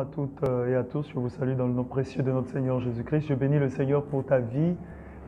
à toutes et à tous. Je vous salue dans le nom précieux de notre Seigneur Jésus-Christ. Je bénis le Seigneur pour ta vie,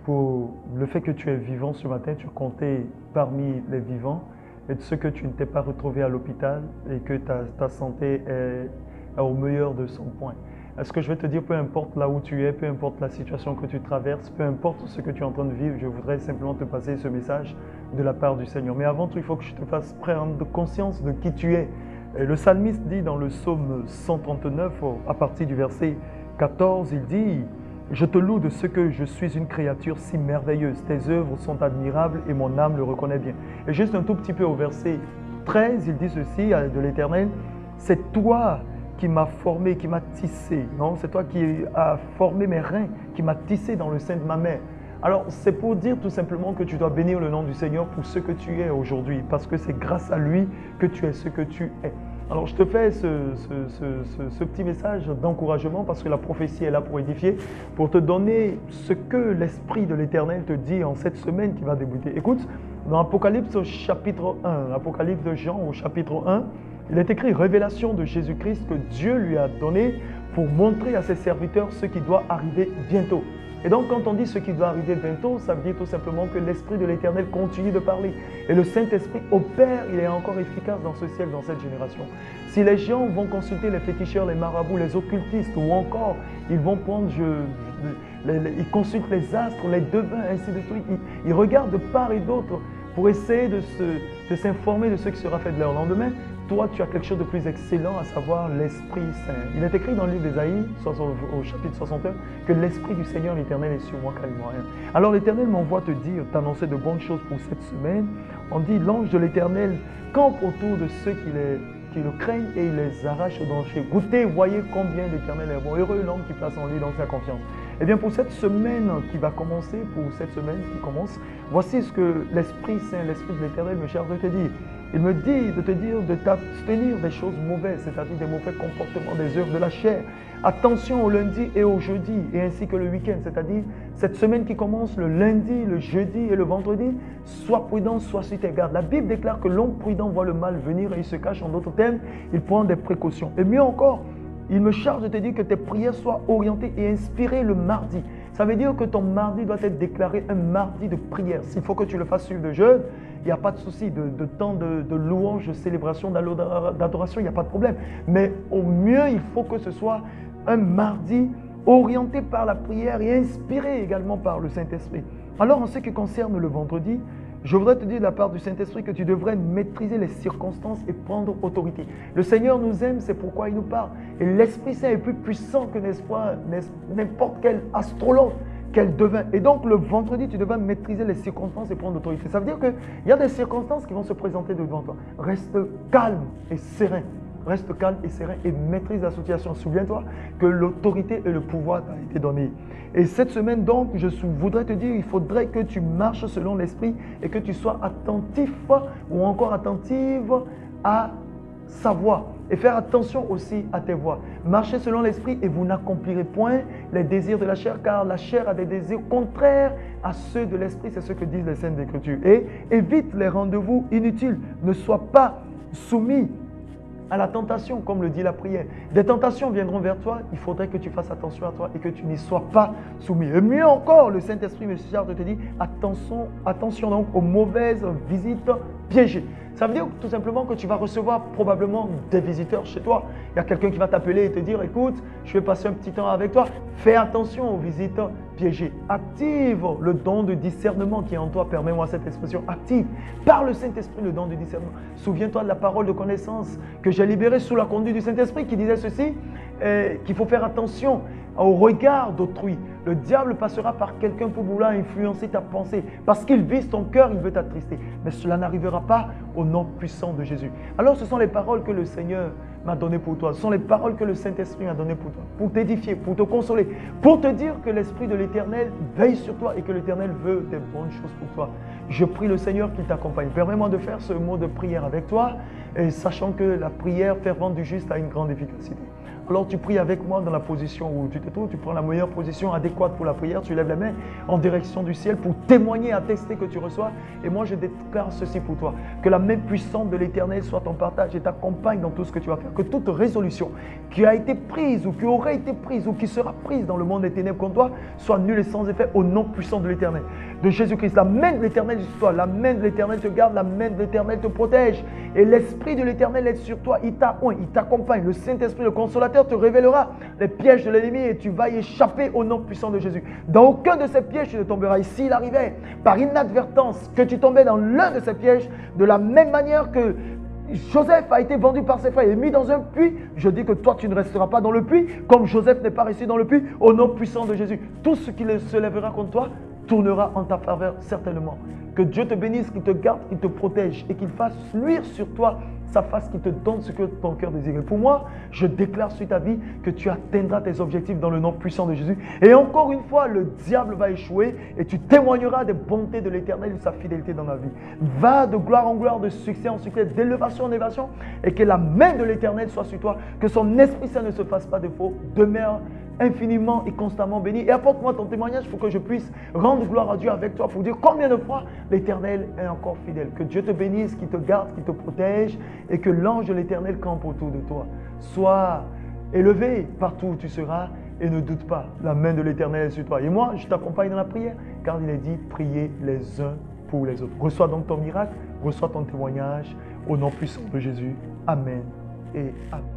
pour le fait que tu es vivant ce matin. Tu es compté parmi les vivants et de ce que tu ne t'es pas retrouvé à l'hôpital et que ta santé est au meilleur de son point. Est-ce que je vais te dire, peu importe là où tu es, peu importe la situation que tu traverses, peu importe ce que tu es en train de vivre, je voudrais simplement te passer ce message de la part du Seigneur. Mais avant tout, il faut que je te fasse prendre conscience de qui tu es. Et le psalmiste dit dans le psaume 139, à partir du verset 14, il dit « Je te loue de ce que je suis une créature si merveilleuse. Tes œuvres sont admirables et mon âme le reconnaît bien. » Et juste un tout petit peu au verset 13, il dit ceci de l'Éternel « C'est toi qui m'as formé, qui m'as tissé. Non, c'est toi qui as formé mes reins, qui m'as tissé dans le sein de ma mère. » Alors, c'est pour dire tout simplement que tu dois bénir le nom du Seigneur pour ce que tu es aujourd'hui, parce que c'est grâce à lui que tu es ce que tu es. Alors, je te fais ce petit message d'encouragement parce que la prophétie est là pour édifier, pour te donner ce que l'Esprit de l'Éternel te dit en cette semaine qui va débuter. Écoute, dans Apocalypse au chapitre 1, Apocalypse de Jean au chapitre 1, il est écrit « Révélation de Jésus-Christ que Dieu lui a donné pour montrer à ses serviteurs ce qui doit arriver bientôt. » Et donc, quand on dit ce qui doit arriver bientôt, ça veut dire tout simplement que l'Esprit de l'Éternel continue de parler. Et le Saint-Esprit opère, il est encore efficace dans ce siècle, dans cette génération. Si les gens vont consulter les féticheurs, les marabouts, les occultistes, ou encore, ils vont prendre, ils consultent les astres, les devins, ainsi de suite. Ils regardent de part et d'autre pour essayer de s'informer de ce qui sera fait de leur lendemain. Toi, tu as quelque chose de plus excellent, à savoir l'Esprit Saint. Il est écrit dans le livre d'Ésaïe, au chapitre 61, que l'Esprit du Seigneur l'Éternel est sur moi, car il m'a rien. Alors l'Éternel m'envoie te dire, t'annoncer de bonnes choses pour cette semaine. On dit, l'ange de l'Éternel campe autour de ceux qui le craignent et il les arrache au danger. Goûtez, voyez combien l'Éternel est bon. Heureux l'homme qui place en lui dans sa confiance. Eh bien, pour cette semaine qui va commencer, voici ce que l'Esprit Saint, l'Esprit de l'Éternel me charge de te dire. Il me dit de te dire de t'abstenir des choses mauvaises, c'est-à-dire des mauvais comportements, des œuvres de la chair. Attention au lundi et au jeudi, et ainsi que le week-end, c'est-à-dire cette semaine qui commence le lundi, le jeudi et le vendredi. Sois prudent, sois sur tes gardes. La Bible déclare que l'homme prudent voit le mal venir et il se cache. En d'autres termes, il prend des précautions. Et mieux encore, il me charge de te dire que tes prières soient orientées et inspirées le mardi. Ça veut dire que ton mardi doit être déclaré un mardi de prière. S'il faut que tu le fasses suivre de jeûne, il n'y a pas de souci, de temps de louange, de célébration, d'adoration, il n'y a pas de problème. Mais au mieux, il faut que ce soit un mardi orienté par la prière et inspiré également par le Saint-Esprit. Alors, en ce qui concerne le vendredi, je voudrais te dire de la part du Saint-Esprit que tu devrais maîtriser les circonstances et prendre autorité. Le Seigneur nous aime, c'est pourquoi il nous parle. Et l'Esprit Saint est plus puissant que n'importe quel astrologue, quel devin. Et donc le vendredi, tu devrais maîtriser les circonstances et prendre autorité. Ça veut dire qu'il y a des circonstances qui vont se présenter devant toi. Reste calme et serein. Reste calme et serein et maîtrise la situation. Souviens-toi que l'autorité et le pouvoir t'ont été donnés. Et cette semaine donc, je voudrais te dire, il faudrait que tu marches selon l'Esprit et que tu sois attentif ou encore attentive à sa voix. Et faire attention aussi à tes voix. Marchez selon l'Esprit et vous n'accomplirez point les désirs de la chair, car la chair a des désirs contraires à ceux de l'Esprit. C'est ce que disent les Saintes Écritures. Et évite les rendez-vous inutiles. Ne sois pas soumis à la tentation, comme le dit la prière. Des tentations viendront vers toi, il faudrait que tu fasses attention à toi et que tu n'y sois pas soumis. Et mieux encore, le Saint-Esprit me charge de te dire, attention donc aux mauvaises visites piégées. Ça veut dire tout simplement que tu vas recevoir probablement des visiteurs chez toi. Il y a quelqu'un qui va t'appeler et te dire, écoute, je vais passer un petit temps avec toi. Fais attention aux visites piégées. Active le don de discernement qui est en toi. Permets-moi cette expression. Active par le Saint-Esprit le don de discernement. Souviens-toi de la parole de connaissance que j'ai libérée sous la conduite du Saint-Esprit qui disait ceci, qu'il faut faire attention au regard d'autrui. Le diable passera par quelqu'un pour vouloir influencer ta pensée. Parce qu'il vise ton cœur, il veut t'attrister. Mais cela n'arrivera pas au nom puissant de Jésus. Alors ce sont les paroles que le Seigneur m'a données pour toi. Ce sont les paroles que le Saint-Esprit m'a données pour toi. Pour t'édifier, pour te consoler. Pour te dire que l'Esprit de l'Éternel veille sur toi et que l'Éternel veut des bonnes choses pour toi. Je prie le Seigneur qu'il t'accompagne. Permets-moi de faire ce mot de prière avec toi, et sachant que la prière fervente du juste a une grande efficacité. Alors tu pries avec moi dans la position où tu te trouves, tu prends la meilleure position adéquate pour la prière, tu lèves les mains en direction du ciel pour témoigner, attester que tu reçois. Et moi je déclare ceci pour toi, que la main puissante de l'Éternel soit ton partage et t'accompagne dans tout ce que tu vas faire. Que toute résolution qui a été prise ou qui aurait été prise ou qui sera prise dans le monde des ténèbres contre toi soit nulle et sans effet au nom puissant de l'Éternel, de Jésus-Christ. La main de l'Éternel est sur toi, la main de l'Éternel te garde, la main de l'Éternel te protège et l'Esprit de l'Éternel est sur toi, il t'accompagne. Le Saint-Esprit, le Consolateur te révélera les pièges de l'ennemi et tu vas y échapper au nom puissant de Jésus. Dans aucun de ces pièges tu ne tomberas. Et s'il arrivait par inadvertance que tu tombais dans l'un de ces pièges, de la même manière que Joseph a été vendu par ses frères et mis dans un puits, je dis que toi tu ne resteras pas dans le puits, comme Joseph n'est pas resté dans le puits, au nom puissant de Jésus. Tout ce qui se lèvera contre toi tournera en ta faveur certainement. Que Dieu te bénisse, qu'il te garde, qu'il te protège et qu'il fasse luire sur toi sa face, qu'il te donne ce que ton cœur désire. Et pour moi, je déclare sur ta vie que tu atteindras tes objectifs dans le nom puissant de Jésus. Et encore une fois, le diable va échouer et tu témoigneras des bontés de l'Éternel et de sa fidélité dans la vie. Va de gloire en gloire, de succès en succès, d'élévation en élévation et que la main de l'Éternel soit sur toi, que son Esprit Saint ne se fasse pas défaut. Demeure infiniment et constamment béni. Et apporte-moi ton témoignage pour que je puisse rendre gloire à Dieu avec toi, pour dire combien de fois l'Éternel est encore fidèle. Que Dieu te bénisse, qu'il te garde, qu'il te protège et que l'ange de l'Éternel campe autour de toi. Sois élevé partout où tu seras et ne doute pas, la main de l'Éternel est sur toi. Et moi, je t'accompagne dans la prière car il est dit priez les uns pour les autres. Reçois donc ton miracle, reçois ton témoignage au nom puissant de Jésus. Amen et amen.